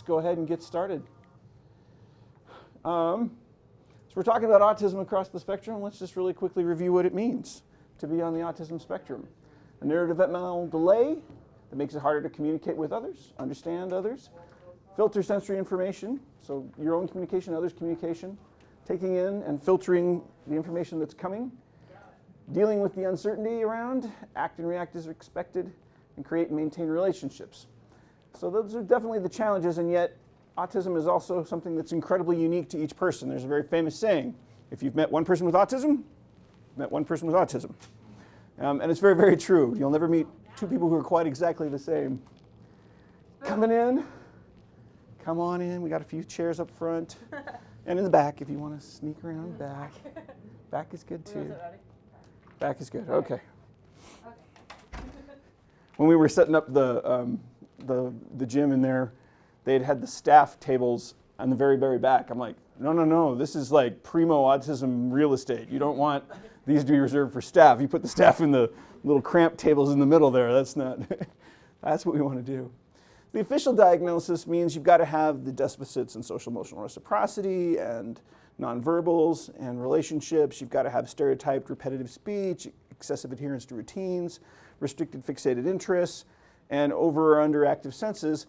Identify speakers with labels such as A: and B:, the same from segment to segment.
A: let's go ahead and get started. So we're talking about autism across the spectrum. Let's just really quickly review what it means to be on the autism spectrum. A neurodevelopmental delay that makes it harder to communicate with others, understand others, filter sensory information, so your own communication, others' communication, taking in and filtering the information that's coming, dealing with the uncertainty around, act and react as expected, and create and maintain relationships. So those are definitely the challenges, and yet autism is also something that's incredibly unique to each person. There's a very famous saying, if you've met one person with autism, you've met one person with autism. And it's very, very true. You'll never meet two people who are quite exactly the same. Coming in, come on in. We got a few chairs up front and in the back if you want to sneak around back. Back is good too. Back is good. Okay. When we were setting up the gym in there, they had the staff tables on the very, very back. I'm like, no, this is like primo autism real estate. You don't want these to be reserved for staff. You put the staff in the little cramped tables in the middle there. That's not, that's what we want to do. The official diagnosis means you've got to have the deficits in social emotional reciprocity and nonverbals and relationships. You've got to have stereotyped repetitive speech, excessive adherence to routines, restricted fixated interests, and over or underactive senses.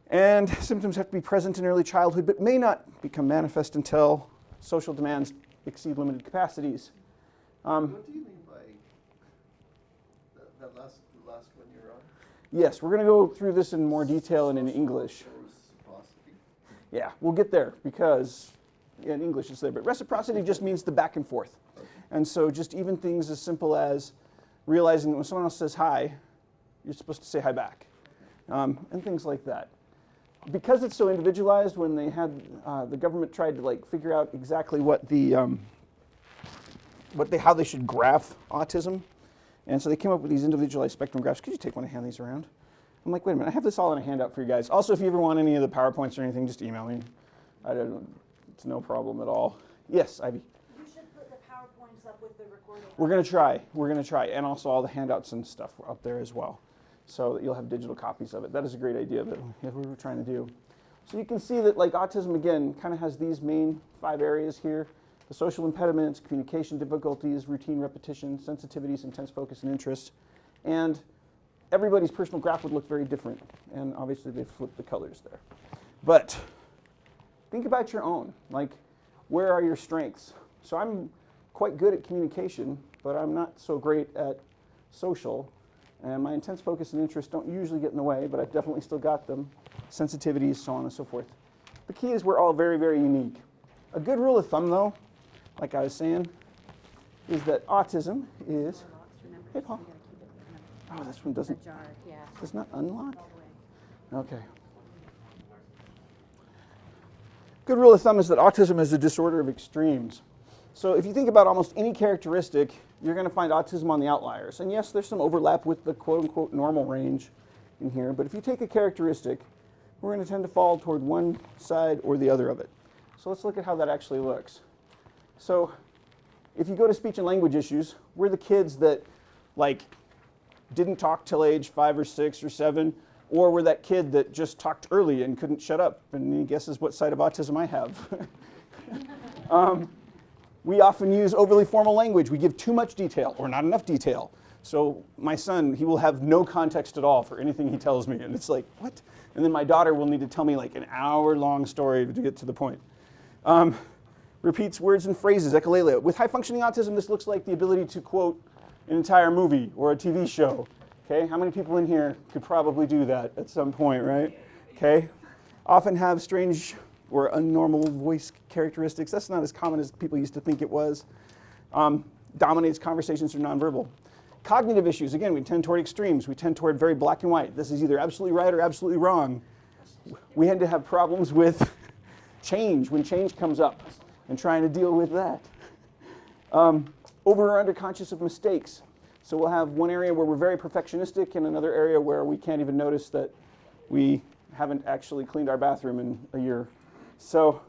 A: And symptoms have to be present in early childhood, but may not become manifest until social demands exceed limited capacities.
B: What do you mean by that last one you're on?
A: Yes, we're going to go through this in more detail and in English.
B: Reciprocity.
A: Yeah, we'll get there because in English it's there. But reciprocity just means the back and forth. Okay. And so just even things as simple as realizing that when someone else says hi, you're supposed to say hi back. And things like that. Because it's so individualized, when they had the government tried to like figure out exactly what how they should graph autism, and so they came up with these individualized spectrum graphs. Could you take one and hand these around? I'm like, wait a minute, I have this all in a handout for you guys. Also, if you ever want any of the PowerPoints or anything, just email me. It's no problem at all. Yes, Ivy.
C: You should put the PowerPoints up with the recording.
A: We're going to try, and also all the handouts and stuff up there as well, so that you'll have digital copies of it. That is a great idea that we were trying to do. So you can see that like autism, again, kind of has these main 5 areas here. The social impediments, communication difficulties, routine repetition, sensitivities, intense focus and interest. And everybody's personal graph would look very different. And obviously they flipped the colors there. But think about your own. Like, where are your strengths? So I'm quite good at communication, but I'm not so great at social. And my intense focus and interest don't usually get in the way, but I've definitely still got them. Sensitivities, so on and so forth. The key is we're all very, very unique. A good rule of thumb, though, like I was saying, is that autism is... Hey, Paul. Oh, this one doesn't... Does not unlock? Okay. Good rule of thumb is that autism is a disorder of extremes. So if you think about almost any characteristic, you're going to find autism on the outliers. And yes, there's some overlap with the quote-unquote normal range in here, but if you take a characteristic, we're going to tend to fall toward one side or the other of it. So let's look at how that actually looks. So if you go to speech and language issues, we're the kids that like didn't talk till age 5 or 6 or 7, or we're that kid that just talked early and couldn't shut up. And any guesses what side of autism I have? We often use overly formal language. We give too much detail or not enough detail. So my son, he will have no context at all for anything he tells me. And it's like, what? And then my daughter will need to tell me like an hour-long story to get to the point. Repeats words and phrases, echolale. With high-functioning autism, this looks like the ability to quote an entire movie or a TV show. Okay, how many people in here could probably do that at some point, right? Okay, often have strange or unnormal voice characteristics. That's not as common as people used to think it was. Dominates conversations or nonverbal. Cognitive issues, again, we tend toward extremes. We tend toward very black and white. This is either absolutely right or absolutely wrong. We tend to have problems with change, when change comes up, and trying to deal with that. Over or under conscious of mistakes. So we'll have one area where we're very perfectionistic and another area where we can't even notice that we haven't actually cleaned our bathroom in a year. So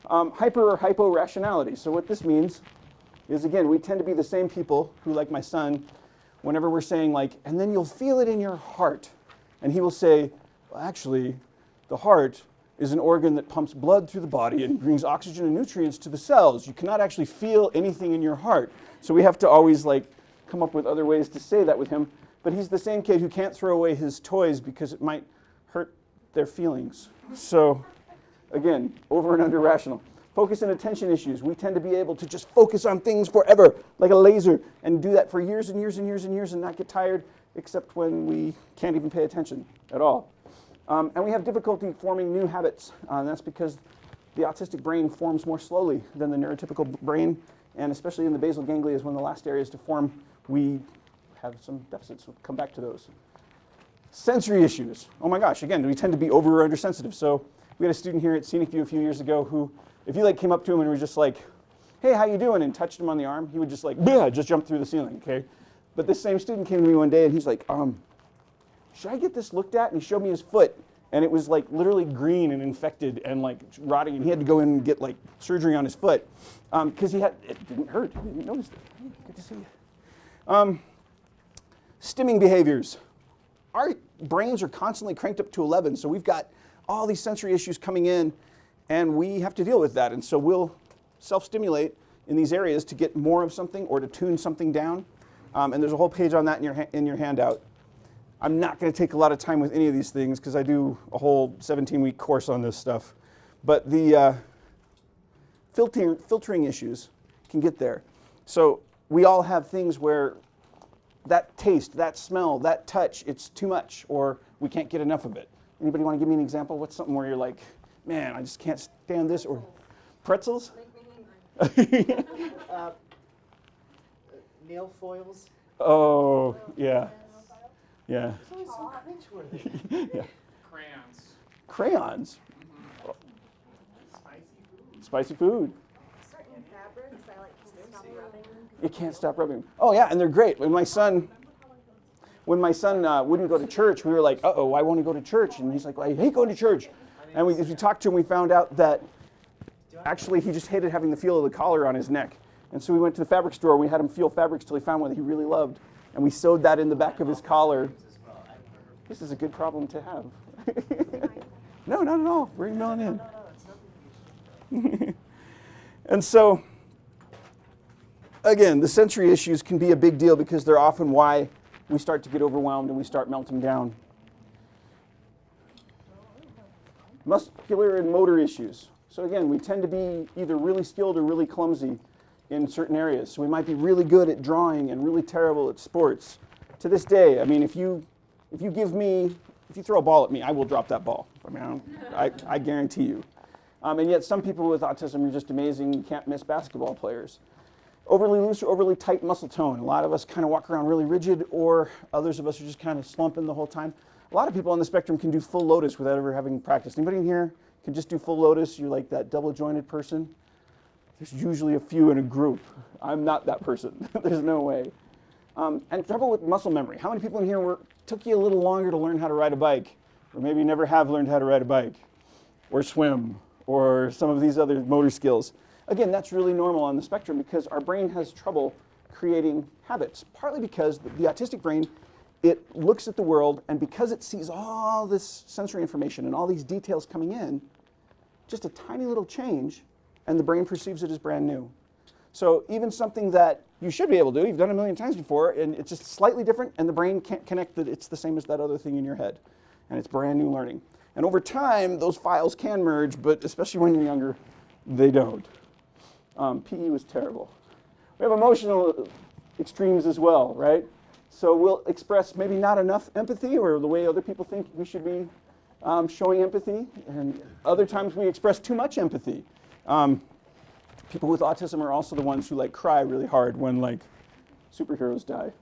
A: hyper or hypo rationality. So what this means is, again, we tend to be the same people who, like my son, whenever we're saying like, and then you'll feel it in your heart. And he will say, well, actually, The heart is an organ that pumps blood through the body and brings oxygen and nutrients to the cells. You cannot actually feel anything in your heart. So we have to always come up with other ways to say that with him. But he's the same kid who can't throw away his toys because it might hurt their feelings. So again, over and under rational. Focus and attention issues. We tend to be able to just focus on things forever, like a laser, and do that for years and years and years and years and not get tired, except when we can't even pay attention at all. And we have difficulty forming new habits. That's because the autistic brain forms more slowly than the neurotypical brain, and especially in the basal ganglia is one of the last areas to form. We have some deficits. We'll come back to those. Sensory issues. Oh my gosh, again, we tend to be over or undersensitive. So we had a student here at ScenicView a few years ago who, if you came up to him and was just like, hey, how you doing, and touched him on the arm, he would just just jump through the ceiling, okay? But this same student came to me one day and he's like, should I get this looked at? And he showed me his foot, and it was literally green and infected and rotting, and he had to go in and get surgery on his foot because it didn't hurt. He didn't notice it. Hey, good to see you. Stimming behaviors. Our brains are constantly cranked up to 11, so we've got all these sensory issues coming in, and we have to deal with that. And so we'll self-stimulate in these areas to get more of something or to tune something down. And there's a whole page on that in your handout. I'm not going to take a lot of time with any of these things because I do a whole 17-week course on this stuff. But the filtering issues can get there. So we all have things where that taste, that smell, that touch, it's too much, or we can't get enough of it. Anybody want to give me an example? What's something where you're like, man, I just can't stand this? Or pretzels?
D: Nail foils.
A: Oh, yeah. Yeah.
D: It's always so cringeworthy.
A: Yeah.
E: Crayons.
A: Crayons.
E: Spicy food.
A: Spicy food.
C: Certain fabrics, I can't stop rubbing them.
A: You can't stop rubbing. Oh yeah, and they're great. When my son wouldn't go to church, we were like, uh-oh, why won't he go to church? And he's like, well, I hate going to church. And as we talked to him, we found out that actually he just hated having the feel of the collar on his neck. And so we went to the fabric store. We had him feel fabrics till he found one that he really loved. And we sewed that in the back of his collar. This is a good problem to have. No, not at all. We're emailing in. And so, again, the sensory issues can be a big deal because they're often why we start to get overwhelmed and we start melting down. Muscular and motor issues. So again, we tend to be either really skilled or really clumsy in certain areas. So we might be really good at drawing and really terrible at sports. To this day, I mean, if you throw a ball at me, I will drop that ball. I mean, I guarantee you. And yet some people with autism are just amazing. You can't miss basketball players. Overly loose or overly tight muscle tone. A lot of us kind of walk around really rigid, or others of us are just kind of slumping the whole time. A lot of people on the spectrum can do full lotus without ever having practiced. Anybody in here can just do full lotus? You're like that double-jointed person? There's usually a few in a group. I'm not that person. There's no way. And trouble with muscle memory. How many people in here took you a little longer to learn how to ride a bike? Or maybe never have learned how to ride a bike? Or swim? Or some of these other motor skills? Again, that's really normal on the spectrum because our brain has trouble creating habits. Partly because the autistic brain, it looks at the world, and because it sees all this sensory information and all these details coming in, just a tiny little change, and the brain perceives it as brand new. So even something that you should be able to do, you've done a million times before, and it's just slightly different, and the brain can't connect that it's the same as that other thing in your head. And it's brand new learning. And over time, those files can merge, but especially when you're younger, they don't. PE was terrible. We have emotional extremes as well, right? So we'll express maybe not enough empathy, or the way other people think we should be showing empathy, and other times we express too much empathy. People with autism are also the ones who cry really hard when superheroes die.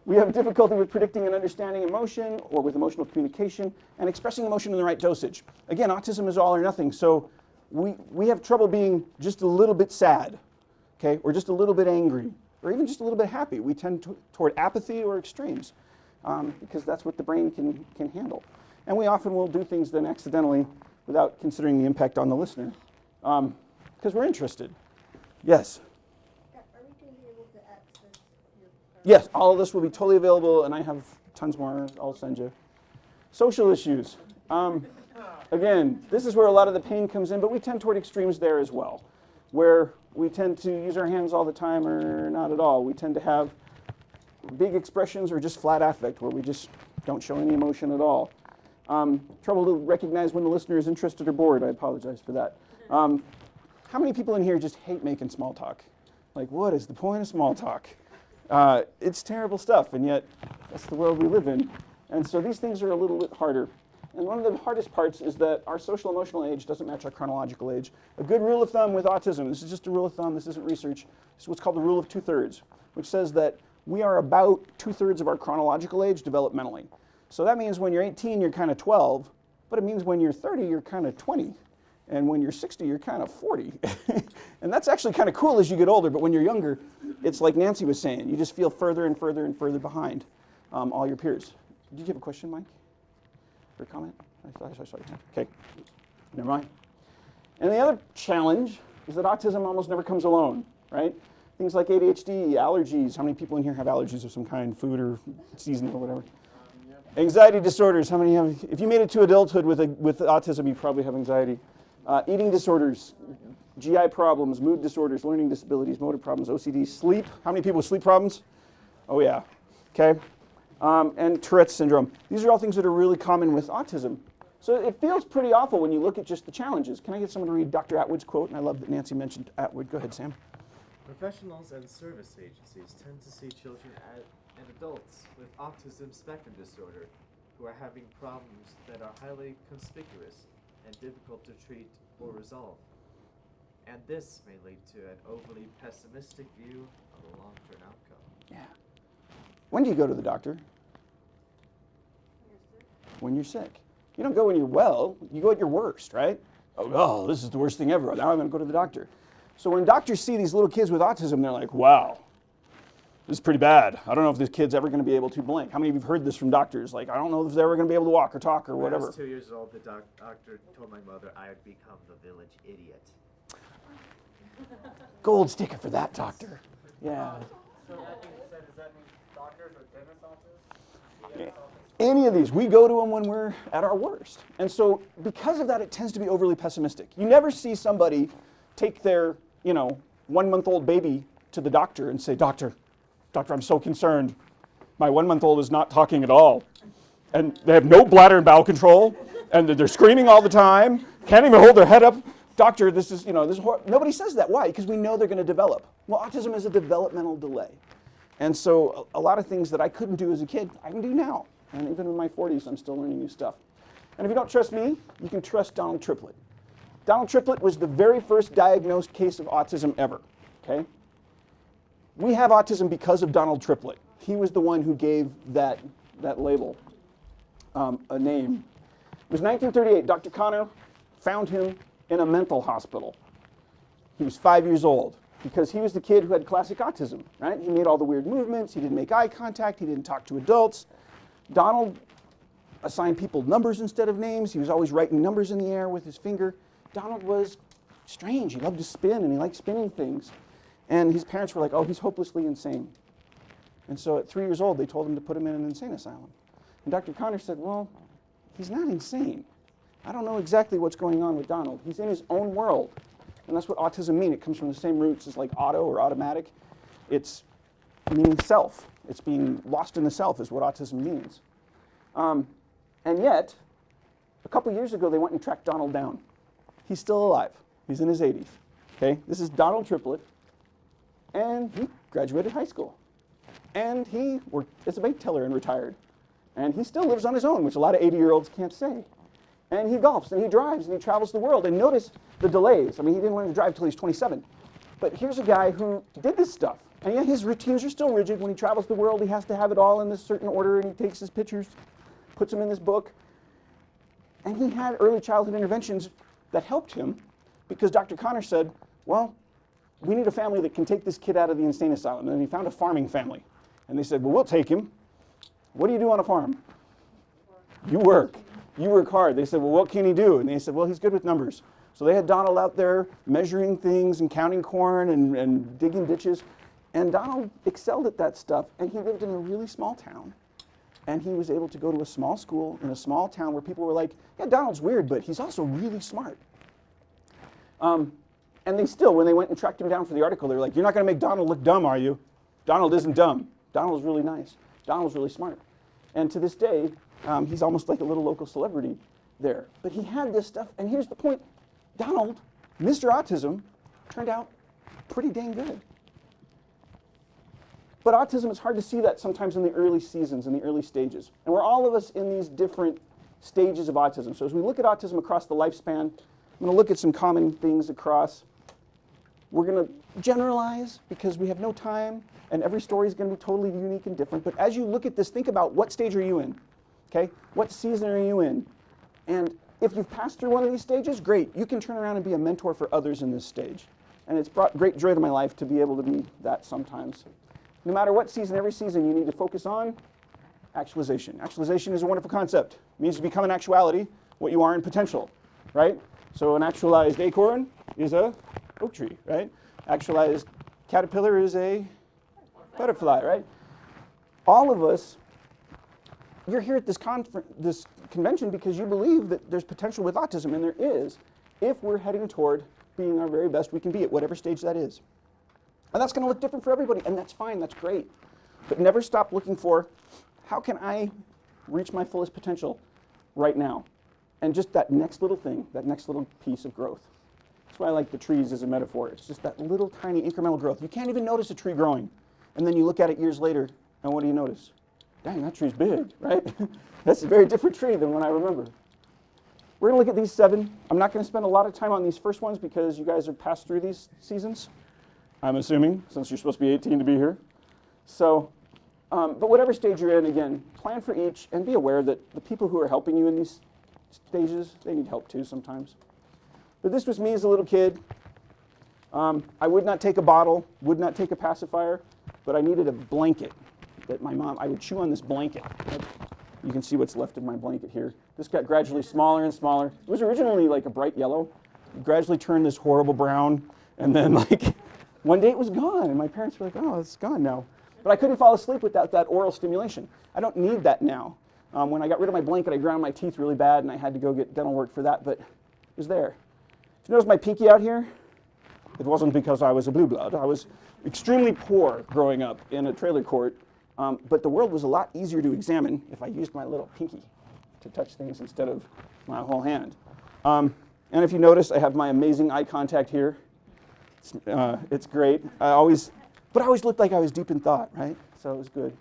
A: We have difficulty with predicting and understanding emotion, or with emotional communication, and expressing emotion in the right dosage. Again, autism is all or nothing, so we have trouble being just a little bit sad, okay, or just a little bit angry, or even just a little bit happy. We tend toward apathy or extremes, because that's what the brain can handle. And we often will do things then accidentally without considering the impact on the listener, because we're interested. Yes?
C: Are we going to be able to access your
A: Yes, all of this will be totally available, and I have tons more I'll send you. Social issues. Again, this is where a lot of the pain comes in, but we tend toward extremes there as well, where we tend to use our hands all the time or not at all. We tend to have big expressions or just flat affect, where we just don't show any emotion at all. Trouble to recognize when the listener is interested or bored. I apologize for that. How many people in here just hate making small talk? Like, what is the point of small talk? It's terrible stuff, and yet that's the world we live in. And so these things are a little bit harder. And one of the hardest parts is that our social emotional age doesn't match our chronological age. A good rule of thumb with autism, this is just a rule of thumb, this isn't research, this is what's called the rule of 2/3, which says that we are about 2/3 of our chronological age developmentally. So that means when you're 18, you're kind of 12, but it means when you're 30, you're kind of 20. And when you're 60, you're kind of 40. And that's actually kind of cool as you get older, but when you're younger, it's like Nancy was saying, you just feel further and further and further behind all your peers. Did you have a question, Mike? Or a comment? I saw your hand. Okay, never mind. And the other challenge is that autism almost never comes alone, right? Things like ADHD, allergies. How many people in here have allergies of some kind, food or seasonal or whatever? Anxiety disorders. How many have? If you made it to adulthood with autism, you probably have anxiety. Eating disorders, GI problems, mood disorders, learning disabilities, motor problems, OCD, sleep. How many people with sleep problems? Oh yeah. Okay. And Tourette's syndrome. These are all things that are really common with autism. So it feels pretty awful when you look at just the challenges. Can I get someone to read Dr. Atwood's quote? And I love that Nancy mentioned Atwood. Go ahead, Sam.
E: Professionals and service agencies tend to see children and adults with autism spectrum disorder who are having problems that are highly conspicuous and difficult to treat or resolve. And this may lead to an overly pessimistic view of the long-term outcome.
A: Yeah. When do you go to the doctor? When you're sick. You don't go when you're well, you go at your worst, right? Oh, this is the worst thing ever. Now I'm going to go to the doctor. So when doctors see these little kids with autism, they're like, wow, this is pretty bad. I don't know if this kid's ever going to be able to blank. How many of you have heard this from doctors? Like, I don't know if they're ever going to be able to walk or talk or whatever.
E: When I was 2 years old, the doctor told my mother I had become the village idiot.
A: Gold sticker for that doctor. Yeah.
D: So that being said, does that mean doctors or dentists office?
A: Yeah. Any of these, we go to them when we're at our worst. And so because of that, it tends to be overly pessimistic. You never see somebody take their, 1-month-old baby to the doctor and say, Doctor, I'm so concerned. My 1-month-old is not talking at all. And they have no bladder and bowel control. And they're screaming all the time. Can't even hold their head up. Doctor, this is nobody says that. Why? Because we know they're going to develop. Well, autism is a developmental delay. And so a lot of things that I couldn't do as a kid, I can do now. And even in my 40s, I'm still learning new stuff. And if you don't trust me, you can trust Donald Triplett. Donald Triplett was the very first diagnosed case of autism ever, okay? We have autism because of Donald Triplett. He was the one who gave that label a name. It was 1938. Dr. Connor found him in a mental hospital. He was 5 years old because he was the kid who had classic autism, right? He made all the weird movements. He didn't make eye contact. He didn't talk to adults. Donald assigned people numbers instead of names. He was always writing numbers in the air with his finger. Donald was strange. He loved to spin, and he liked spinning things. And his parents were like, oh, he's hopelessly insane. And so at 3 years old, they told him to put him in an insane asylum. And Dr. Connor said, well, he's not insane. I don't know exactly what's going on with Donald. He's in his own world. And that's what autism means. It comes from the same roots as like auto or automatic. It's meaning self. It's being lost in the self is what autism means. And yet, a couple years ago, they went and tracked Donald down. He's still alive. He's in his 80s. Okay, this is Donald Triplett, and he graduated high school. And he worked as a bank teller and retired. And he still lives on his own, which a lot of 80-year-olds can't say. And he golfs, and he drives, and he travels the world. And notice the delays. I mean, he didn't learn to drive until he's 27. But here's a guy who did this stuff. And yet his routines are still rigid. When he travels the world, he has to have it all in this certain order, and he takes his pictures, puts them in this book. And he had early childhood interventions that helped him because Dr. Connor said, well, we need a family that can take this kid out of the insane asylum. And he found a farming family. And they said, well, we'll take him. What do you do on a farm? You work. You work hard. They said, well, what can he do? And they said, well, he's good with numbers. So they had Donald out there measuring things and counting corn and digging ditches. And Donald excelled at that stuff. And he lived in a really small town. and he was able to go to a small school in a small town where people were like, yeah, Donald's weird, but he's also really smart. And they still, when they went and tracked him down for the article, they were like, you're not going to make Donald look dumb, are you? Donald isn't dumb. Donald's really nice. Donald's really smart. And to this day, he's almost like a little local celebrity there. But he had this stuff, and here's the point. Donald, Mr. Autism, turned out pretty dang good. But autism, it's hard to see that sometimes in the early seasons, in the early stages. And we're all of us in these different stages of autism. So as we look at autism across the lifespan, I'm going to look at some common things across. We're going to generalize because we have no time, and every story is going to be totally unique and different. But as you look at this, think about what stage are you in? Okay? What season are you in? And if you've passed through one of these stages, great. You can turn around and be a mentor for others in this stage. And it's brought great joy to my life to be able to be that sometimes. No matter what season, every season, you need to focus on actualization. Actualization is a wonderful concept. It means to become an actuality, what you are in potential, right? So an actualized acorn is a oak tree, right? Actualized caterpillar is a butterfly, right? All of us, you're here at this convention because you believe that there's potential with autism, and there is, if we're heading toward being our very best we can be at whatever stage that is. And that's going to look different for everybody, and that's fine, that's great. But never stop looking for, how can I reach my fullest potential right now? And just that next little thing, that next little piece of growth. That's why I like the trees as a metaphor. It's just that little tiny incremental growth. You can't even notice a tree growing. And then you look at it years later, and what do you notice? Dang, that tree's big, right? That's a very different tree than when I remember. We're going to look at these 7. I'm not going to spend a lot of time on these first ones because you guys have passed through these seasons, I'm assuming, since you're supposed to be 18 to be here. So, but whatever stage you're in, again, plan for each and be aware that the people who are helping you in these stages, they need help too sometimes. But this was me as a little kid. I would not take a bottle, would not take a pacifier, but I needed a blanket that I would chew on this blanket. You can see what's left of my blanket here. This got gradually smaller and smaller. It was originally like a bright yellow. It gradually turned this horrible brown, and then like one day it was gone, and my parents were like, oh, it's gone now. But I couldn't fall asleep without that oral stimulation. I don't need that now. When I got rid of my blanket, I ground my teeth really bad, and I had to go get dental work for that, but it was there. If you notice my pinky out here, it wasn't because I was a blue blood. I was extremely poor growing up in a trailer court, but the world was a lot easier to examine if I used my little pinky to touch things instead of my whole hand. And if you notice, I have my amazing eye contact here. It's great. But I always looked like I was deep in thought, right? So it was good.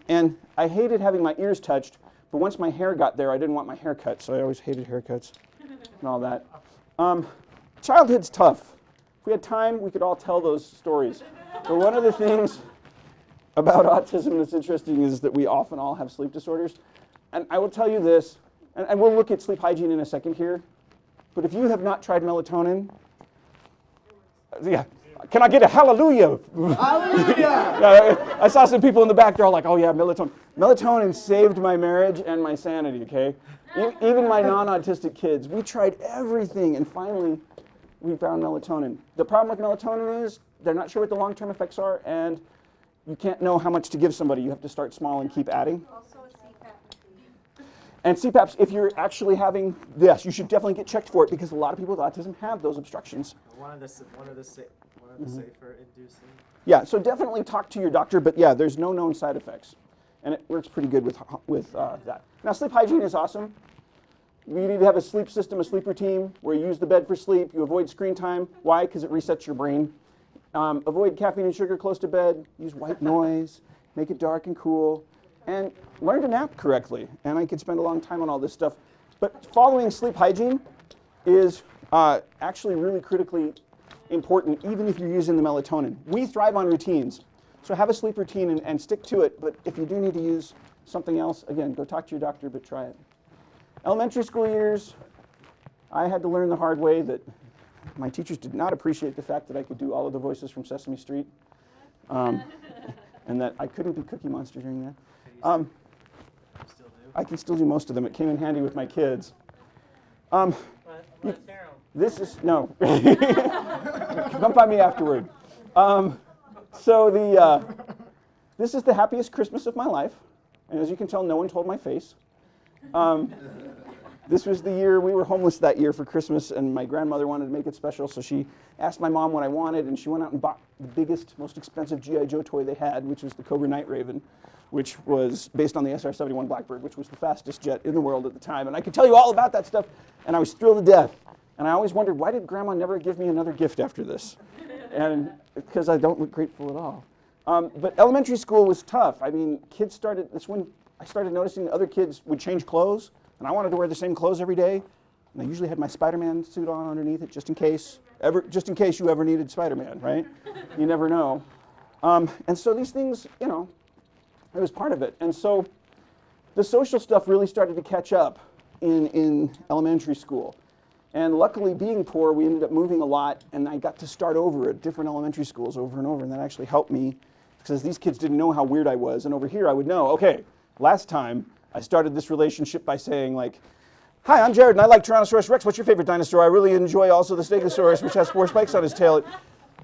A: And I hated having my ears touched, but once my hair got there, I didn't want my hair cut, so I always hated haircuts and all that. Childhood's tough. If we had time, we could all tell those stories. But one of the things about autism that's interesting is that we often all have sleep disorders. And I will tell you this, and we'll look at sleep hygiene in a second here, but if you have not tried melatonin, yeah, can I get a hallelujah?
E: Hallelujah!
A: Yeah, I saw some people in the back, they're all like, oh yeah, melatonin. Melatonin saved my marriage and my sanity, okay? Even my non-autistic kids. We tried everything, and finally, we found melatonin. The problem with melatonin is they're not sure what the long-term effects are, and you can't know how much to give somebody. You have to start small and keep adding.
C: Also a CPAP.
A: And CPAPs, if you're actually having this, you should definitely get checked for it because a lot of people with autism have those obstructions.
E: One of the safer inducing.
A: Yeah, so definitely talk to your doctor, but yeah, there's no known side effects. And it works pretty good with that. Now, sleep hygiene is awesome. You need to have a sleep system, a sleep routine, where you use the bed for sleep. You avoid screen time. Why? Because it resets your brain. Avoid caffeine and sugar close to bed. Use white noise. Make it dark and cool. And learn to nap correctly. And I could spend a long time on all this stuff. But following sleep hygiene is actually really critically important, even if you're using the melatonin. We thrive on routines. So have a sleep routine and stick to it. But if you do need to use something else, again, go talk to your doctor, but try it. Elementary school years, I had to learn the hard way that my teachers did not appreciate the fact that I could do all of the voices from Sesame Street, and that I couldn't be Cookie Monster during that. I can still do most of them. It came in handy with my kids. This is, no. Come find me afterward. So this is the happiest Christmas of my life. And as you can tell, no one told my face. This was the year we were homeless that year for Christmas, and my grandmother wanted to make it special, so she asked my mom what I wanted, and she went out and bought the biggest, most expensive G.I. Joe toy they had, which was the Cobra Night Raven, which was based on the SR-71 Blackbird, which was the fastest jet in the world at the time. And I could tell you all about that stuff, and I was thrilled to death. And I always wondered, why did Grandma never give me another gift after this? And because I don't look grateful at all. But elementary school was tough. I mean, that's when I started noticing that other kids would change clothes, and I wanted to wear the same clothes every day. And I usually had my Spider-Man suit on underneath it, just in case you ever needed Spider-Man, right? You never know. And so these things, you know, it was part of it. And so the social stuff really started to catch up in elementary school. And luckily, being poor, we ended up moving a lot, and I got to start over at different elementary schools over and over, and that actually helped me because these kids didn't know how weird I was. And over here, I would know, okay, last time I started this relationship by saying, like, hi, I'm Jared, and I like Tyrannosaurus Rex. What's your favorite dinosaur? I really enjoy also the Stegosaurus, which has 4 spikes on his tail.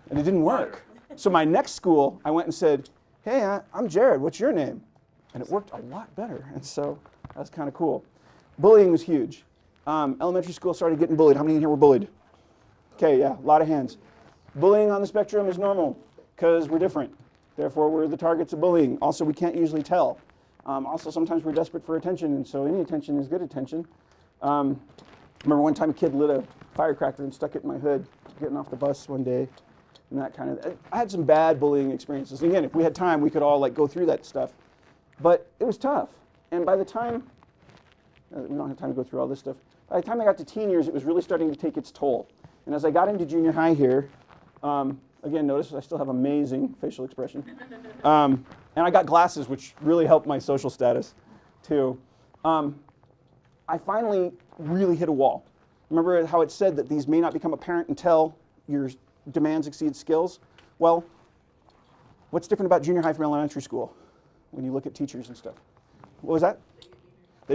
A: And it didn't work. So my next school, I went and said, hey, I'm Jared. What's your name? And it worked a lot better. And so that was kind of cool. Bullying was huge. Elementary school started getting bullied. How many in here were bullied? Okay, yeah, a lot of hands. Bullying on the spectrum is normal because we're different. Therefore, we're the targets of bullying. Also, we can't usually tell. Also, sometimes we're desperate for attention, and so any attention is good attention. Remember one time a kid lit a firecracker and stuck it in my hood getting off the bus one day, and that kind of. I had some bad bullying experiences. And again, if we had time, we could all like go through that stuff. But it was tough. And by the time, we don't have time to go through all this stuff. By the time I got to teen years, it was really starting to take its toll. And as I got into junior high here, again, notice I still have amazing facial expression. And I got glasses, which really helped my social status, too. I finally really hit a wall. Remember how it said that these may not become apparent until your demands exceed skills? Well, what's different about junior high from elementary school when you look at teachers and stuff? What was that?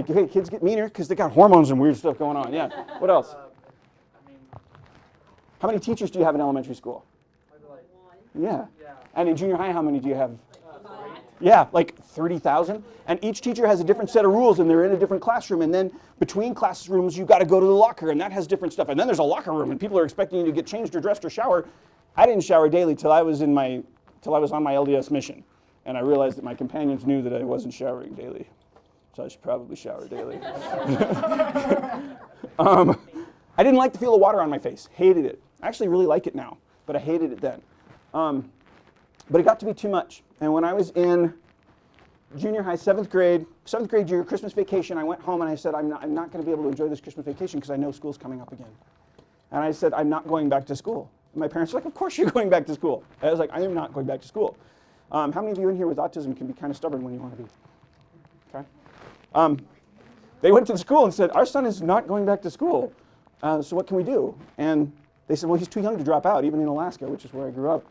A: Kids get meaner because they got hormones and weird stuff going on. Yeah. What else? How many teachers do you have in elementary school? Yeah. And in junior high, how many do you have? Yeah, like 30,000. And each teacher has a different set of rules, and they're in a different classroom. And then between classrooms, you got to go to the locker, and that has different stuff. And then there's a locker room, and people are expecting you to get changed or dressed or shower. I didn't shower daily till I was on my LDS mission, and I realized that my companions knew that I wasn't showering daily, so I should probably shower daily. I didn't like the feel of water on my face. Hated it. I actually really like it now, but I hated it then. But it got to be too much. And when I was in junior high, seventh grade year, Christmas vacation, I went home and I said, I'm not going to be able to enjoy this Christmas vacation because I know school's coming up again. And I said, I'm not going back to school. And my parents were like, of course you're going back to school. And I was like, I am not going back to school. How many of you in here with autism can be kind of stubborn when you want to be? Okay. They went to the school and said, our son is not going back to school. So what can we do? And they said, well, he's too young to drop out, even in Alaska, which is where I grew up.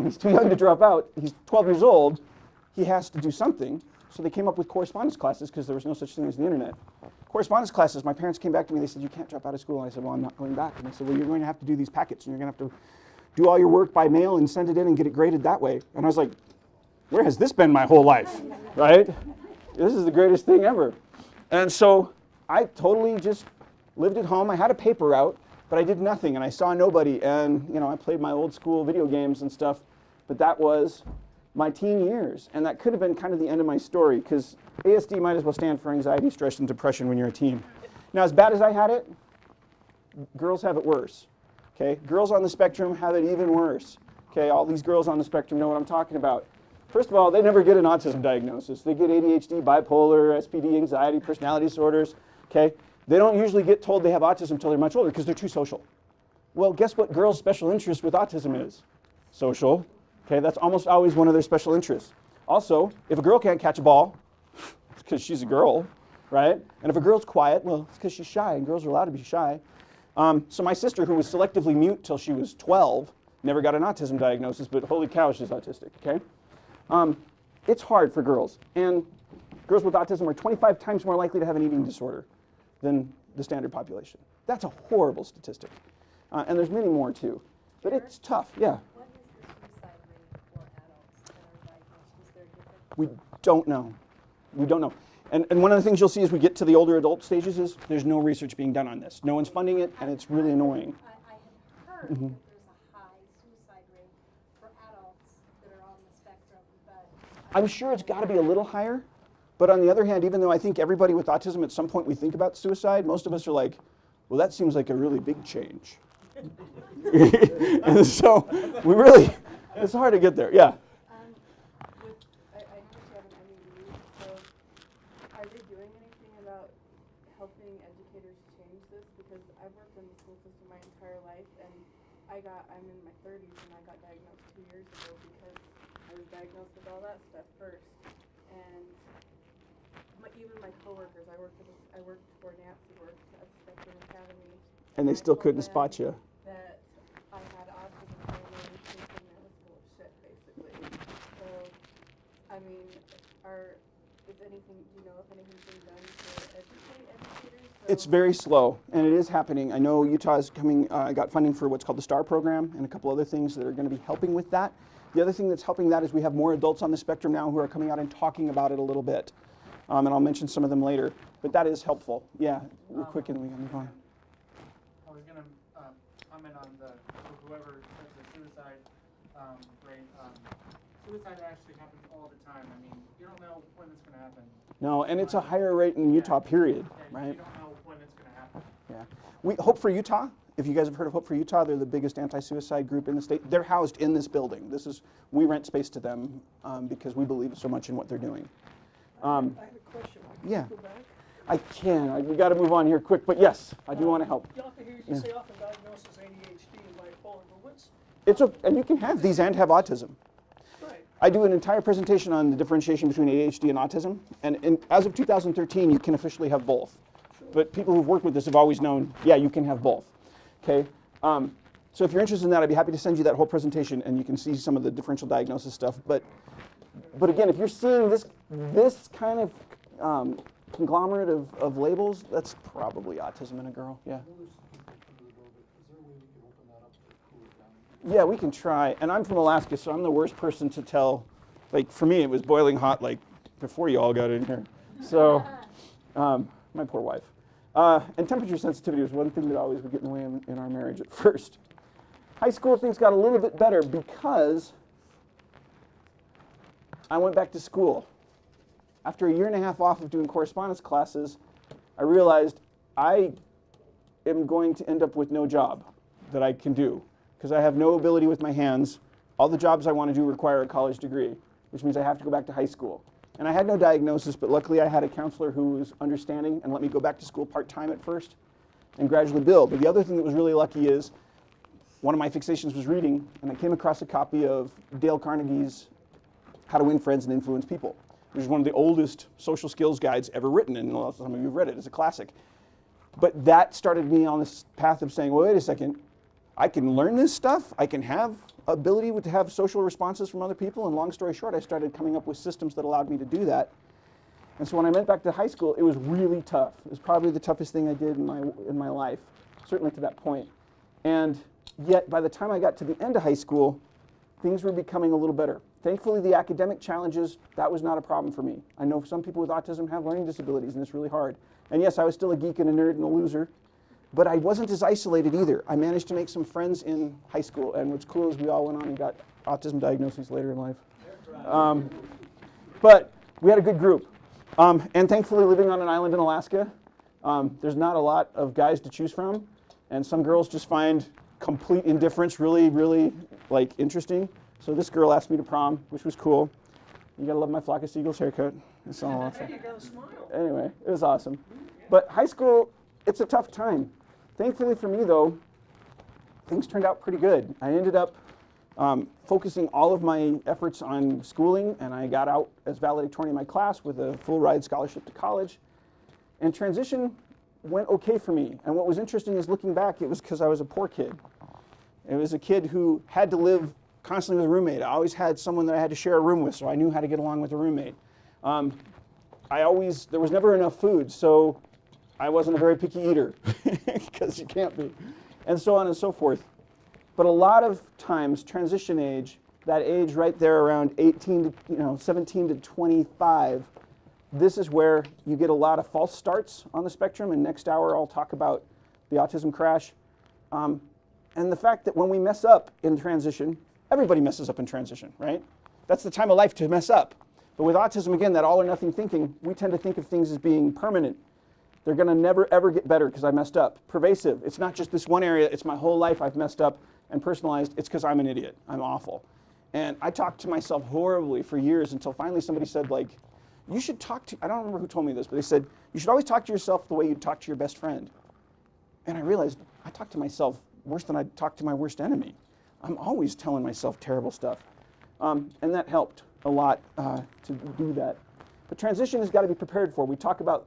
A: He's too young to drop out. He's 12 years old. He has to do something. So they came up with correspondence classes because there was no such thing as the internet. Correspondence classes, my parents came back to me. They said, you can't drop out of school. And I said, well, I'm not going back. And they said, well, you're going to have to do these packets, and you're going to have to do all your work by mail and send it in and get it graded that way. And I was like, where has this been my whole life, right? This is the greatest thing ever. And so I totally just lived at home. I had a paper route, but I did nothing, and I saw nobody. And I played my old school video games and stuff, but that was my teen years. And that could have been kind of the end of my story, because ASD might as well stand for anxiety, stress, and depression when you're a teen. Now, as bad as I had it, girls have it worse. Okay? Girls on the spectrum have it even worse. Okay? All these girls on the spectrum know what I'm talking about. First of all, they never get an autism diagnosis. They get ADHD, bipolar, SPD, anxiety, personality disorders. Okay? They don't usually get told they have autism until they're much older because they're too social. Well, guess what girls' special interest with autism is? Social. Okay, that's almost always one of their special interests. Also, if a girl can't catch a ball, it's because she's a girl, right? And if a girl's quiet, well, it's because she's shy, and girls are allowed to be shy. So my sister, who was selectively mute till she was 12, never got an autism diagnosis, but holy cow, she's autistic, okay? It's hard for girls, and girls with autism are 25 times more likely to have an eating disorder than the standard population. That's a horrible statistic. And there's many more, too. But it's tough, yeah.
C: What is the suicide rate for adults that are diagnosed? Is there a difference?
A: We don't know. We don't know. And one of the things you'll see as we get to the older adult stages is there's no research being done on this. No one's funding it, and it's really annoying.
C: I had heard that there's a high suicide rate for adults that are on the spectrum, but
A: I'm sure it's got to be a little higher, but on the other hand, even though I think everybody with autism at some point we think about suicide, most of us are like, well, that seems like a really big change. And so we really, it's hard to get there. Yeah.
F: I noticed you have an MEU, so are they doing anything about helping educators change this? Because I've worked in the school system my entire life, and I'm in my 30s, and I got diagnosed 2 years ago because I was diagnosed with all that stuff first. And even my coworkers, I worked for Nancy, worked at Spectrum Academy.
A: And they
F: I
A: still
F: told
A: couldn't
F: them
A: spot you.
F: that I had autism, and they thinking I was full of shit, basically. So, I mean, is anything, do you know if anything's been done to educate educators?
A: It's very slow, and it is happening. I know Utah's got funding for what's called the STAR program and a couple other things that are going to be helping with that. The other thing that's helping that is we have more adults on the spectrum now who are coming out and talking about it a little bit. And I'll mention some of them later, but that is helpful. Yeah, real quick and we can move on.
D: I was going to comment on whoever says the suicide rate. Suicide actually happens all the time. I mean, you don't know when it's going to happen.
A: No, and it's a higher rate in Utah, period, right?
D: You don't know when it's going to happen.
A: Yeah. Hope for Utah, if you guys have heard of Hope for Utah, they're the biggest anti-suicide group in the state. They're housed in this building. We rent space to them because we believe so much in what they're doing.
G: I have a question.
A: Yeah.
G: Go back.
A: I can. We got to move on here quick, but yes, I do want to help.
G: You often hear you say often diagnosed as ADHD and bipolar, but what's
A: And you can have these and have autism.
G: right?
A: I do an entire presentation on the differentiation between ADHD and autism, and as of 2013, you can officially have both. But people who've worked with this have always known, yeah, you can have both. Okay. So if you're interested in that, I'd be happy to send you that whole presentation, and you can see some of the differential diagnosis stuff. But again, if you're seeing this kind of conglomerate of labels, that's probably autism in a girl. Yeah. Yeah, we can try. And I'm from Alaska, so I'm the worst person to tell. Like, for me, it was boiling hot, like, before you all got in here. So, my poor wife. And temperature sensitivity was one thing that always would get in the way in our marriage at first. High school, things got a little bit better because I went back to school. After a year and a half off of doing correspondence classes, I realized I am going to end up with no job that I can do because I have no ability with my hands. All the jobs I want to do require a college degree, which means I have to go back to high school. And I had no diagnosis, but luckily I had a counselor who was understanding and let me go back to school part-time at first and gradually build. But the other thing that was really lucky is one of my fixations was reading, and I came across a copy of Dale Carnegie's How to Win Friends and Influence People, which is one of the oldest social skills guides ever written, and some of you have read it. It's a classic. But that started me on this path of saying, well, wait a second, I can learn this stuff, I can have ability to have social responses from other people, and long story short, I started coming up with systems that allowed me to do that. And so when I went back to high school, it was really tough. It was probably the toughest thing I did in my life, certainly to that point. And yet, by the time I got to the end of high school, things were becoming a little better. Thankfully, the academic challenges, that was not a problem for me. I know some people with autism have learning disabilities, and it's really hard. And yes, I was still a geek and a nerd and a loser, but I wasn't as isolated either. I managed to make some friends in high school, and what's cool is we all went on and got autism diagnoses later in life. But we had a good group. And thankfully, living on an island in Alaska, there's not a lot of guys to choose from, and some girls just find complete indifference really, really interesting. So this girl asked me to prom, which was cool. You gotta love my flock of seagulls haircut. It's all awesome.
G: You got a smile.
A: Anyway, it was awesome. But high school, it's a tough time. Thankfully for me, though, things turned out pretty good. I ended up focusing all of my efforts on schooling, and I got out as valedictorian in my class with a full ride scholarship to college. And transition went okay for me. And what was interesting is looking back, it was because I was a poor kid. It was a kid who had to live constantly with a roommate. I always had someone that I had to share a room with, so I knew how to get along with a roommate. There was never enough food, so I wasn't a very picky eater, because you can't be, and so on and so forth. But a lot of times, transition age, that age right there around 17 to 25, This is where you get a lot of false starts on the spectrum, and next hour I'll talk about the autism crash. And the fact that when we mess up in transition, everybody messes up in transition, right? That's the time of life to mess up. But with autism, again, that all or nothing thinking, we tend to think of things as being permanent. They're going to never, ever get better because I messed up. Pervasive. It's not just this one area. It's my whole life I've messed up. And personalized, it's because I'm an idiot. I'm awful. And I talked to myself horribly for years until finally somebody said, like, you should talk to, I don't remember who told me this, but they said, you should always talk to yourself the way you talk to your best friend. And I realized I talk to myself worse than I talk to my worst enemy. I'm always telling myself terrible stuff. And that helped a lot to do that. But transition has got to be prepared for. We talk about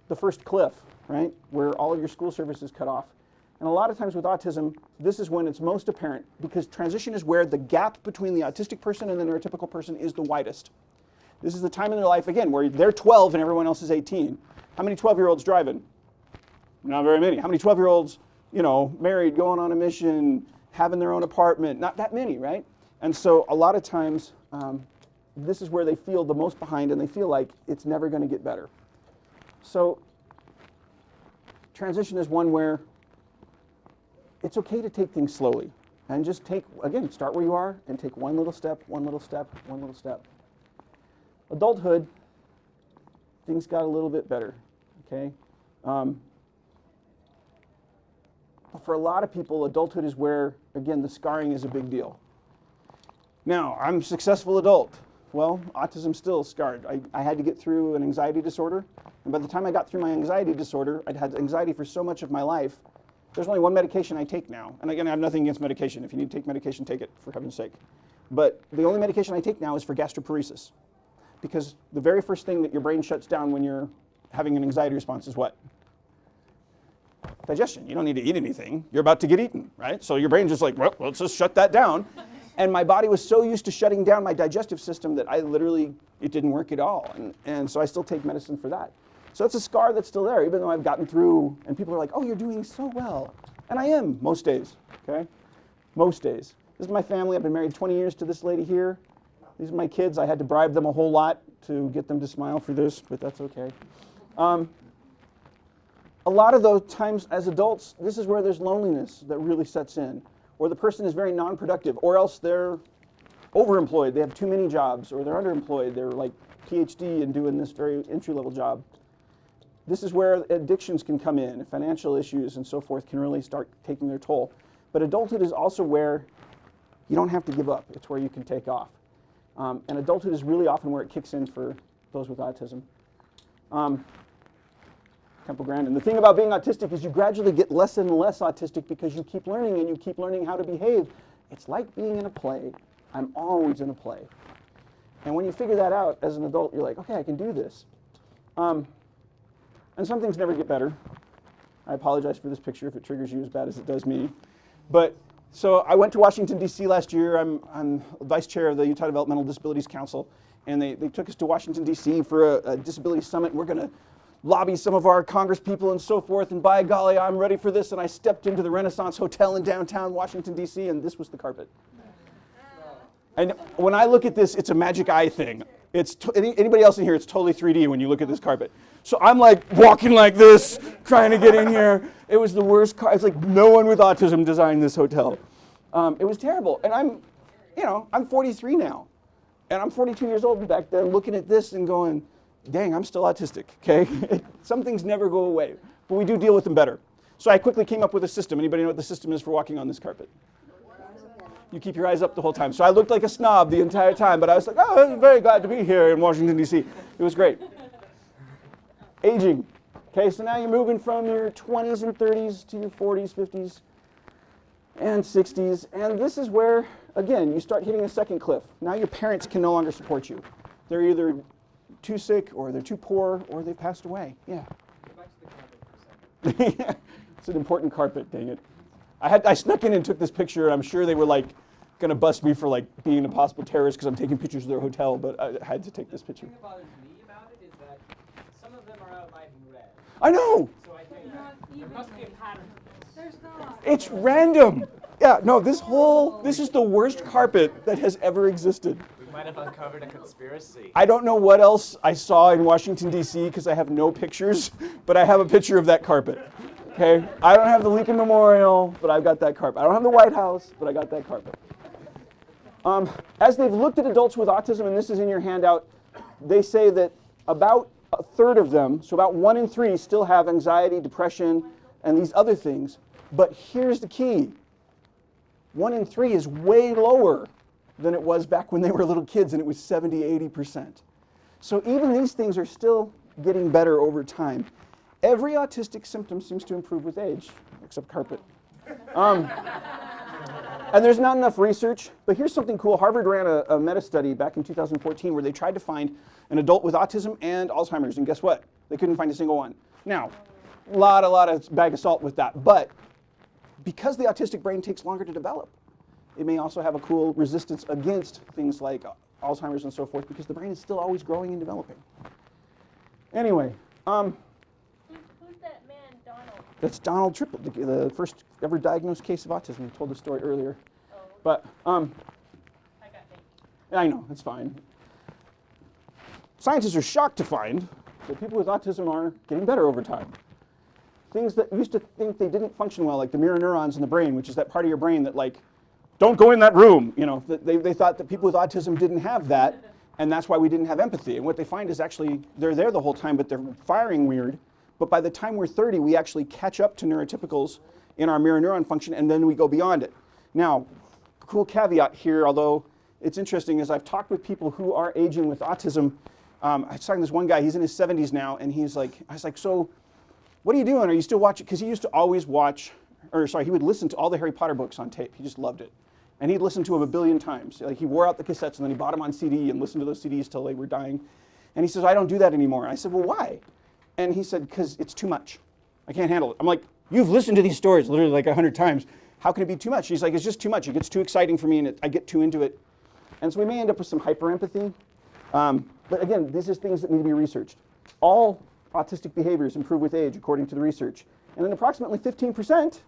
A: the first cliff, right, where all of your school service is cut off. And a lot of times with autism, this is when it's most apparent, because transition is where the gap between the autistic person and the neurotypical person is the widest. This is the time in their life, again, where they're 12 and everyone else is 18. How many 12-year-olds driving? Not very many. How many 12-year-olds, you know, married, going on a mission, having their own apartment? Not that many, right? And so a lot of times, this is where they feel the most behind and they feel like it's never going to get better. So transition is one where it's okay to take things slowly and just take, again, start where you are and take one little step, one little step, one little step. Adulthood, things got a little bit better, okay? But for a lot of people, adulthood is where, again, the scarring is a big deal. Now, I'm a successful adult. Well, autism still scarred. I had to get through an anxiety disorder, and by the time I got through my anxiety disorder, I'd had anxiety for so much of my life. There's only one medication I take now. And again, I have nothing against medication. If you need to take medication, take it, for heaven's sake. But the only medication I take now is for gastroparesis. Because the very first thing that your brain shuts down when you're having an anxiety response is what? Digestion. You don't need to eat anything. You're about to get eaten, right? So your brain's just like, well, let's just shut that down. And my body was so used to shutting down my digestive system that it didn't work at all. And so I still take medicine for that. So it's a scar that's still there, even though I've gotten through, and people are like, oh, you're doing so well. And I am, most days, okay? Most days. This is my family. I've been married 20 years to this lady here. These are my kids. I had to bribe them a whole lot to get them to smile for this, but that's okay. A lot of those times as adults, this is where there's loneliness that really sets in. Or the person is very non-productive, or else they're overemployed. They have too many jobs, or they're underemployed. They're like PhD and doing this very entry-level job. This is where addictions can come in. Financial issues and so forth can really start taking their toll. But adulthood is also where you don't have to give up. It's where you can take off. And adulthood is really often where it kicks in for those with autism. Temple Grandin. The thing about being autistic is you gradually get less and less autistic because you keep learning and you keep learning how to behave. It's like being in a play. I'm always in a play. And when you figure that out as an adult, you're like, okay, I can do this. And some things never get better. I apologize for this picture if it triggers you as bad as it does me. But so I went to Washington, D.C. last year. I'm vice chair of the Utah Developmental Disabilities Council. And they took us to Washington, D.C. for a disability summit. We're going to lobby some of our Congress people and so forth. And by golly, I'm ready for this. And I stepped into the Renaissance Hotel in downtown Washington, D.C. And this was the carpet. And when I look at this, it's a magic eye thing. It's anybody else in here, it's totally 3D when you look at this carpet. So I'm like walking like this, trying to get in here. It was the worst. It's like no one with autism designed this hotel. It was terrible. And I'm 43 now. And I'm 42 years old back then looking at this and going, dang, I'm still autistic, okay? Some things never go away, but we do deal with them better. So I quickly came up with a system. Anybody know what the system is for walking on this carpet? You keep your eyes up the whole time. So I looked like a snob the entire time, but I was like, oh, I'm very glad to be here in Washington, D.C. It was great. Aging. Okay, so now you're moving from your 20s and 30s to your 40s, 50s, and 60s. And this is where, again, you start hitting a second cliff. Now your parents can no longer support you. They're either too sick, or they're too poor, or they've passed away. Yeah.
D: Go back to the carpet for a second.
A: It's an important carpet, dang it. I snuck in and took this picture. I'm sure they were like going to bust me for like being a possible terrorist because I'm taking pictures of their hotel, but I had to take this picture.
H: The thing that bothers me about it is that some of them are outlined in red.
A: I know.
H: So I think there must be a pattern to this.
C: There's not.
A: It's random. Yeah, no, this is the worst carpet that has ever existed.
E: might have uncovered a conspiracy.
A: I don't know what else I saw in Washington, D.C., because I have no pictures, but I have a picture of that carpet. Okay? I don't have the Lincoln Memorial, but I've got that carpet. I don't have the White House, but I got that carpet. As they've looked at adults with autism, and this is in your handout, they say that about a third of them, so about 1 in 3, still have anxiety, depression, and these other things. But here's the key. 1 in 3 is way lower than it was back when they were little kids, and it was 70–80%. So even these things are still getting better over time. Every autistic symptom seems to improve with age, except carpet. And there's not enough research, but here's something cool. Harvard ran a meta-study back in 2014 where they tried to find an adult with autism and Alzheimer's, and guess what? They couldn't find a single one. Now, a lot of bag of salt with that, but because the autistic brain takes longer to develop, it may also have a cool resistance against things like Alzheimer's and so forth, because the brain is still always growing and developing. Anyway,
C: Who's that man, Donald?
A: that's Donald Triplett, the first ever diagnosed case of autism. I told the story earlier.
C: Oh,
A: But
C: I got me.
A: I know, it's fine. Scientists are shocked to find that people with autism are getting better over time. Things that used to think they didn't function well, like the mirror neurons in the brain, which is that part of your brain that, like, don't go in that room. You know, they thought that people with autism didn't have that, and that's why we didn't have empathy. And what they find is actually they're there the whole time, but they're firing weird. But by the time we're 30, we actually catch up to neurotypicals in our mirror neuron function, and then we go beyond it. Now, cool caveat here, although it's interesting, is I've talked with people who are aging with autism. I was talking to this one guy, he's in his 70s now, and I was like, so what are you doing? Are you still watching? Because he used to always watch, he would listen to all the Harry Potter books on tape. He just loved it. And he'd listen to them 1 billion times. Like, he wore out the cassettes, and then he bought them on CD and listened to those CDs till they were dying. And he says, I don't do that anymore. And I said, well, why? And he said, because it's too much. I can't handle it. I'm like, you've listened to these stories literally like 100 times. How can it be too much? He's like, it's just too much. It gets too exciting for me, and I get too into it. And so we may end up with some hyper-empathy. But again, these are things that need to be researched. All autistic behaviors improve with age, according to the research. And in approximately 15%,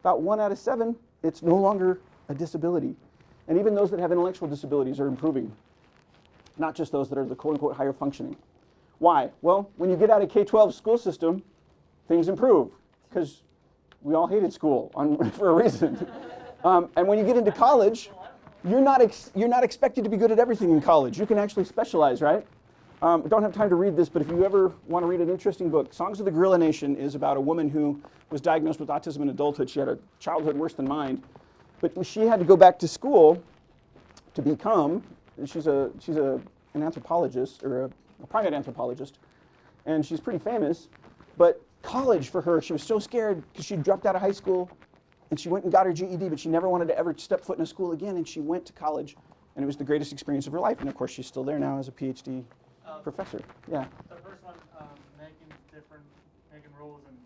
A: about 1 out of 7, it's no longer a disability. And even those that have intellectual disabilities are improving, not just those that are the quote-unquote higher functioning. Why? Well, when you get out of K-12 school system, things improve, because we all hated school for a reason. And when you get into college, you're not expected to be good at everything in college. You can actually specialize, right? I don't have time to read this, but if you ever want to read an interesting book, Songs of the Gorilla Nation is about a woman who was diagnosed with autism in adulthood. She had a childhood worse than mine. But she had to go back to school to become, she's an anthropologist, or a primate anthropologist, and she's pretty famous. But college for her, she was so scared because she dropped out of high school, and she went and got her GED, but she never wanted to ever step foot in a school again, and she went to college, and it was the greatest experience of her life. And of course, she's still there now as a PhD professor. Yeah.
D: The first one, making rules and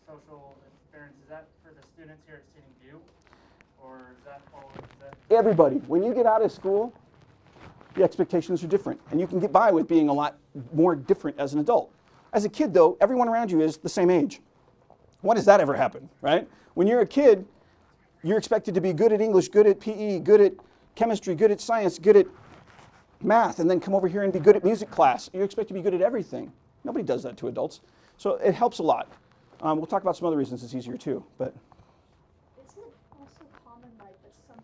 D: social experience, is that for the students here at ScenicView? Or is that all?
A: Everybody. When you get out of school, the expectations are different. And you can get by with being a lot more different as an adult. As a kid, though, everyone around you is the same age. When does that ever happen, right? When you're a kid, you're expected to be good at English, good at PE, good at chemistry, good at science, good at math, and then come over here and be good at music class. You're expected to be good at everything. Nobody does that to adults. So it helps a lot. We'll talk about some other reasons it's easier too. But
C: Isn't it also common, like, that some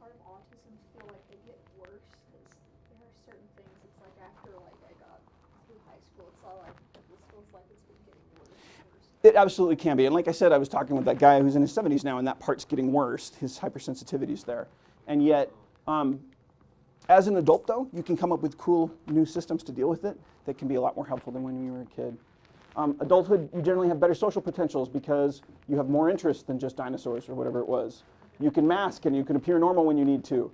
C: part of autism feel like they get worse? Because there are certain things, it's like after, like, I got through high school, it's all like, this feels like it's been getting worse and worse.
A: it absolutely can be. And like I said, I was talking with that guy who's in his 70s now, and that part's getting worse. His hypersensitivity's there. And yet, as an adult, though, you can come up with cool new systems to deal with it that can be a lot more helpful than when you were a kid. Adulthood, you generally have better social potentials because you have more interests than just dinosaurs or whatever it was. You can mask and you can appear normal when you need to.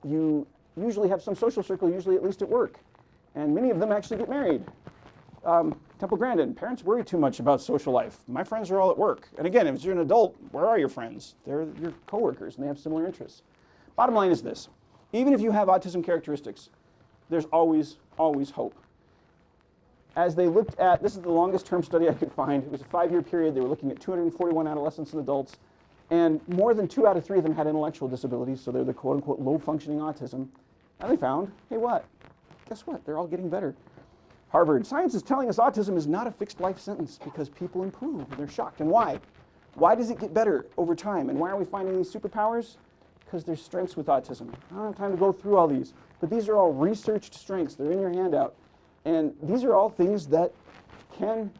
A: You usually have some social circle, usually at least at work. And many of them actually get married. Temple Grandin, parents worry too much about social life. My friends are all at work. And again, if you're an adult, where are your friends? They're your coworkers and they have similar interests. Bottom line is this. Even if you have autism characteristics, there's always, always hope. As they looked at, this is the longest term study I could find. It was a 5-year period. They were looking at 241 adolescents and adults. And more than 2 out of 3 of them had intellectual disabilities, so they're the quote-unquote low-functioning autism. And they found, hey, what? Guess what? They're all getting better. Harvard, science is telling us autism is not a fixed life sentence because people improve. They're shocked. And why? Why does it get better over time? And why are we finding these superpowers? Because there's strengths with autism. I don't have time to go through all these, but these are all researched strengths. They're in your handout. And these are all things that can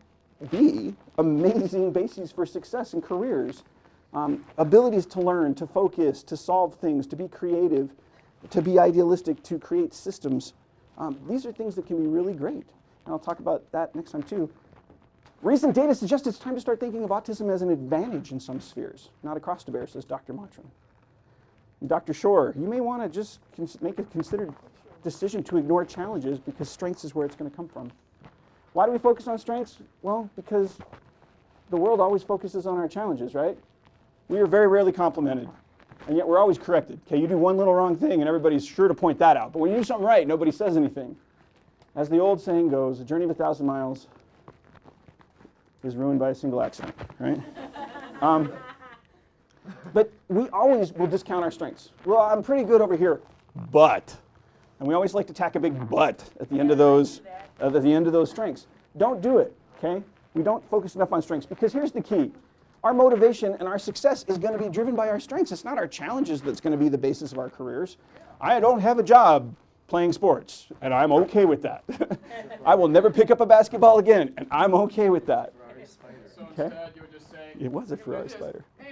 A: be amazing bases for success in careers. Abilities to learn, to focus, to solve things, to be creative, to be idealistic, to create systems. These are things that can be really great. And I'll talk about that next time too. Recent data suggests it's time to start thinking of autism as an advantage in some spheres, not a cross to bear, says Dr. Matron. Dr. Shore, you may want to just make a considered decision to ignore challenges because strengths is where it's going to come from. Why do we focus on strengths? Well, because the world always focuses on our challenges, right? We are very rarely complimented, and yet we're always corrected. Okay, you do one little wrong thing and everybody's sure to point that out. But when you do something right, nobody says anything. As the old saying goes, a journey of 1,000 miles is ruined by a single accident, right? But we always will discount our strengths. Well, I'm pretty good over here, but. And we always like to tack a big but at the end of those strengths. Don't do it, okay? We don't focus enough on strengths because here's the key. Our motivation and our success is going to be driven by our strengths. It's not our challenges that's going to be the basis of our careers. I don't have a job playing sports, and I'm okay with that. I will never pick up a basketball again, and I'm okay with that.
D: So
A: Okay.
D: instead, you would just say,
A: It was a
D: I can do
A: Ferrari
D: this,
A: spider.
D: And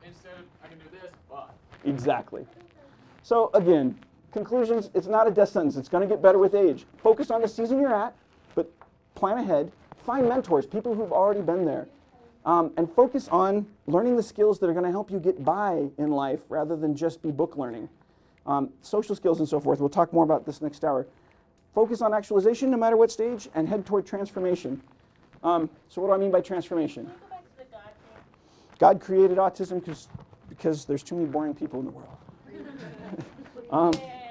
D: instead of, I can do this, but.
A: Exactly. So again, conclusions, it's not a death sentence. It's going to get better with age. Focus on the season you're at, but plan ahead. Find mentors, people who've already been there. And focus on learning the skills that are going to help you get by in life rather than just be book learning. Social skills and so forth. We'll talk more about this next hour. Focus on actualization no matter what stage and head toward transformation. So what do I mean by transformation?
I: Can we go back to the God thing?
A: God created autism because there's too many boring people in the world.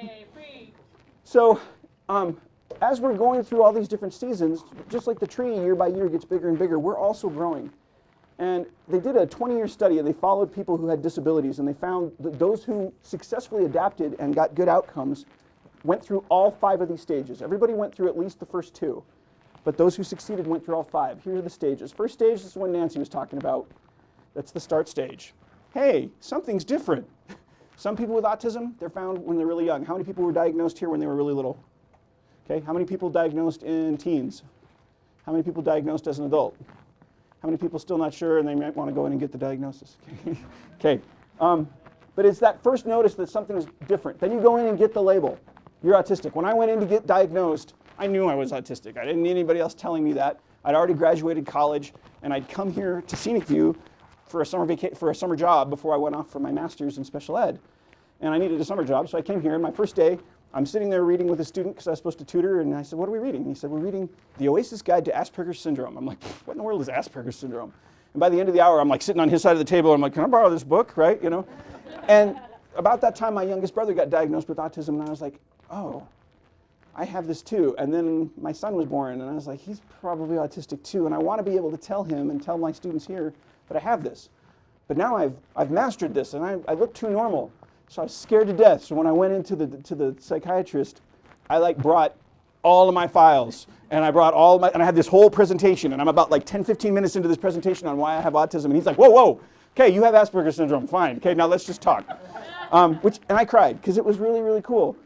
I: Yay, free.
A: So as we're going through all these different seasons, just like the tree year by year gets bigger and bigger, we're also growing. And they did a 20-year study, and they followed people who had disabilities, and they found that those who successfully adapted and got good outcomes went through all 5 of these stages. Everybody went through at least the first 2, but those who succeeded went through all 5. Here are the stages. First stage is the one Nancy was talking about. That's the start stage. Hey, something's different. Some people with autism, they're found when they're really young. How many people were diagnosed here when they were really little? Okay, how many people diagnosed in teens? How many people diagnosed as an adult? How many people still not sure and they might want to go in and get the diagnosis? Okay, but it's that first notice that something is different. Then you go in and get the label. You're autistic. When I went in to get diagnosed, I knew I was autistic. I didn't need anybody else telling me that. I'd already graduated college, and I'd come here to ScenicView for a summer job before I went off for my master's in special ed. And I needed a summer job, so I came here, and my first day, I'm sitting there reading with a student because I was supposed to tutor, and I said, what are we reading? And he said, we're reading The Oasis Guide to Asperger's Syndrome. I'm like, what in the world is Asperger's Syndrome? And by the end of the hour, I'm like sitting on his side of the table, I'm like, can I borrow this book, right? You know? And about that time, my youngest brother got diagnosed with autism, and I was like, oh, I have this too. And then my son was born, and I was like, he's probably autistic too, and I want to be able to tell him and tell my students here that I have this. But now I've mastered this, and I look too normal. So I was scared to death. So when I went into the psychiatrist, I brought all of my files, and I brought and I had this whole presentation, and I'm about 10-15 minutes into this presentation on why I have autism, and he's like, whoa, okay, you have Asperger's syndrome, fine, okay, now let's just talk. And I cried because it was really, really cool.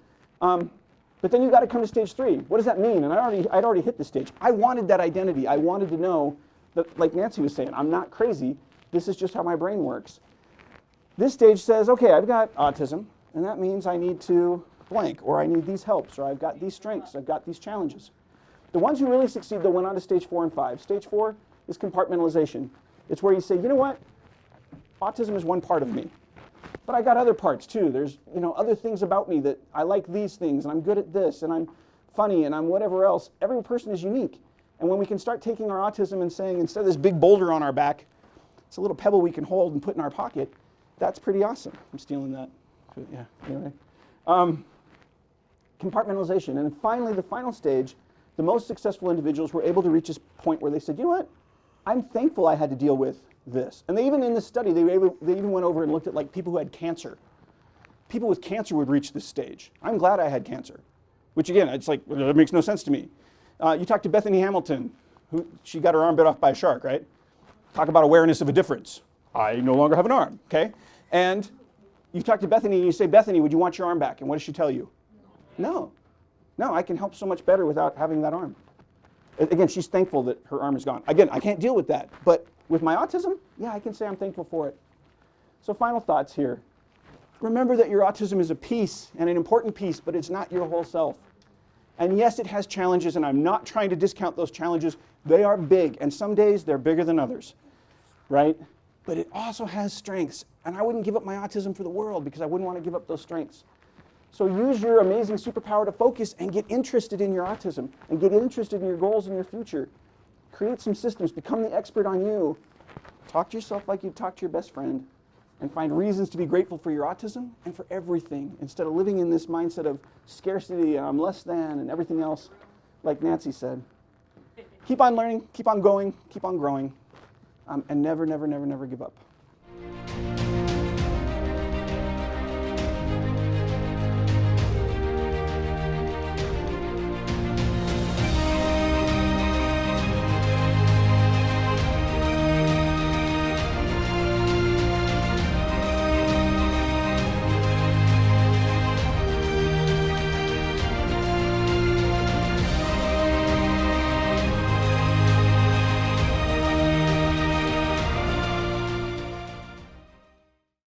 A: But then you got to come to stage 3. What does that mean? And I'd already hit this stage. I wanted that identity. I wanted to know that, like Nancy was saying, I'm not crazy. This is just how my brain works. This stage says, okay, I've got autism, and that means I need to blank, or I need these helps, or I've got these strengths, I've got these challenges. The ones who really succeed, though, went on to stage 4 and 5. Stage 4 is compartmentalization. It's where you say, you know what? Autism is one part of me, but I got other parts too. There's other things about me that I like these things, and I'm good at this, and I'm funny, and I'm whatever else. Every person is unique. And when we can start taking our autism and saying, instead of this big boulder on our back, it's a little pebble we can hold and put in our pocket, that's pretty awesome. I'm stealing that. Yeah, anyway. Compartmentalization. And finally, the final stage, the most successful individuals were able to reach this point where they said, you know what? I'm thankful I had to deal with this. And they even in this study, they even went over and looked at like people who had cancer. People with cancer would reach this stage. I'm glad I had cancer, which again, it's like, it makes no sense to me. You talk to Bethany Hamilton, she got her arm bit off by a shark, right? Talk about awareness of a difference. I no longer have an arm, okay? And you talk to Bethany and you say, Bethany, would you want your arm back? And what does she tell you? No. No, I can help so much better without having that arm. Again, she's thankful that her arm is gone. Again, I can't deal with that, but with my autism, yeah, I can say I'm thankful for it. So final thoughts here. Remember that your autism is a piece, and an important piece, but it's not your whole self. And yes, it has challenges, and I'm not trying to discount those challenges. They are big, and some days they're bigger than others, right? But it also has strengths, and I wouldn't give up my autism for the world because I wouldn't want to give up those strengths. So use your amazing superpower to focus and get interested in your autism and get interested in your goals and your future. Create some systems, become the expert on you. Talk to yourself like you talk to your best friend and find reasons to be grateful for your autism and for everything instead of living in this mindset of scarcity and I'm less than and everything else, like Nancy said. Keep on learning, keep on going, keep on growing, and never, never, never, never give up.